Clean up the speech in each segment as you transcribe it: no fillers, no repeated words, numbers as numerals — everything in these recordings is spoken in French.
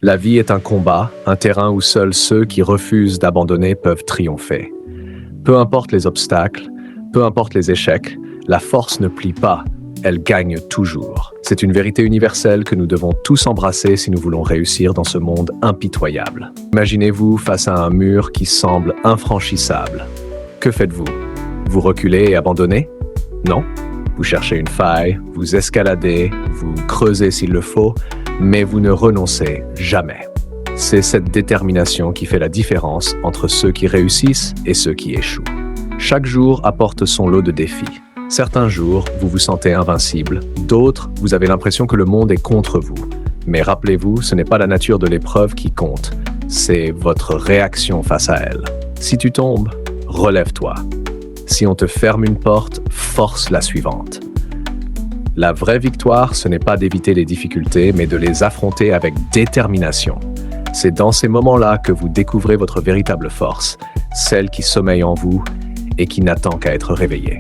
La vie est un combat, un terrain où seuls ceux qui refusent d'abandonner peuvent triompher. Peu importe les obstacles, peu importe les échecs, la force ne plie pas, elle gagne toujours. C'est une vérité universelle que nous devons tous embrasser si nous voulons réussir dans ce monde impitoyable. Imaginez-vous face à un mur qui semble infranchissable. Que faites-vous? Vous reculez et abandonnez? Non? Vous cherchez une faille, vous escaladez, vous creusez s'il le faut, mais vous ne renoncez jamais. C'est cette détermination qui fait la différence entre ceux qui réussissent et ceux qui échouent. Chaque jour apporte son lot de défis. Certains jours, vous vous sentez invincible. D'autres, vous avez l'impression que le monde est contre vous. Mais rappelez-vous, ce n'est pas la nature de l'épreuve qui compte. C'est votre réaction face à elle. Si tu tombes, relève-toi. Si on te ferme une porte, force la suivante. La vraie victoire, ce n'est pas d'éviter les difficultés, mais de les affronter avec détermination. C'est dans ces moments-là que vous découvrez votre véritable force, celle qui sommeille en vous et qui n'attend qu'à être réveillée.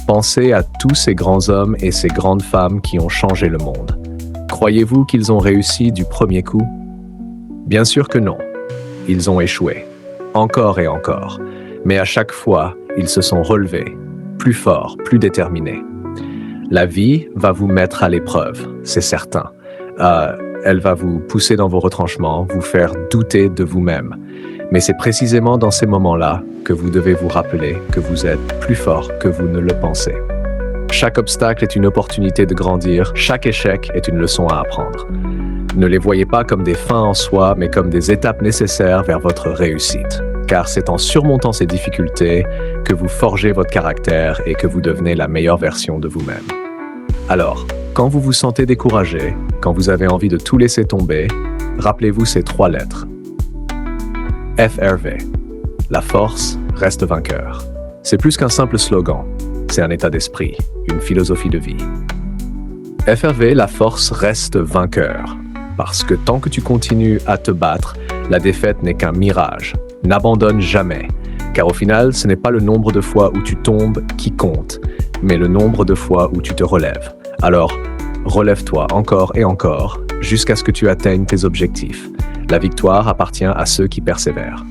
Pensez à tous ces grands hommes et ces grandes femmes qui ont changé le monde. Croyez-vous qu'ils ont réussi du premier coup? Bien sûr que non. Ils ont échoué, encore et encore. Mais à chaque fois, ils se sont relevés, plus forts, plus déterminés. La vie va vous mettre à l'épreuve, c'est certain. Elle va vous pousser dans vos retranchements, vous faire douter de vous-même. Mais c'est précisément dans ces moments-là que vous devez vous rappeler que vous êtes plus fort que vous ne le pensez. Chaque obstacle est une opportunité de grandir, chaque échec est une leçon à apprendre. Ne les voyez pas comme des fins en soi, mais comme des étapes nécessaires vers votre réussite. Car c'est en surmontant ces difficultés que vous forgez votre caractère et que vous devenez la meilleure version de vous-même. Alors, quand vous vous sentez découragé, quand vous avez envie de tout laisser tomber, rappelez-vous ces 3 lettres. FRV. La force reste vainqueur. C'est plus qu'un simple slogan, c'est un état d'esprit, une philosophie de vie. FRV, la force reste vainqueur. Parce que tant que tu continues à te battre, la défaite n'est qu'un mirage. N'abandonne jamais, car au final, ce n'est pas le nombre de fois où tu tombes qui compte, mais le nombre de fois où tu te relèves. Alors, relève-toi encore et encore, jusqu'à ce que tu atteignes tes objectifs. La victoire appartient à ceux qui persévèrent.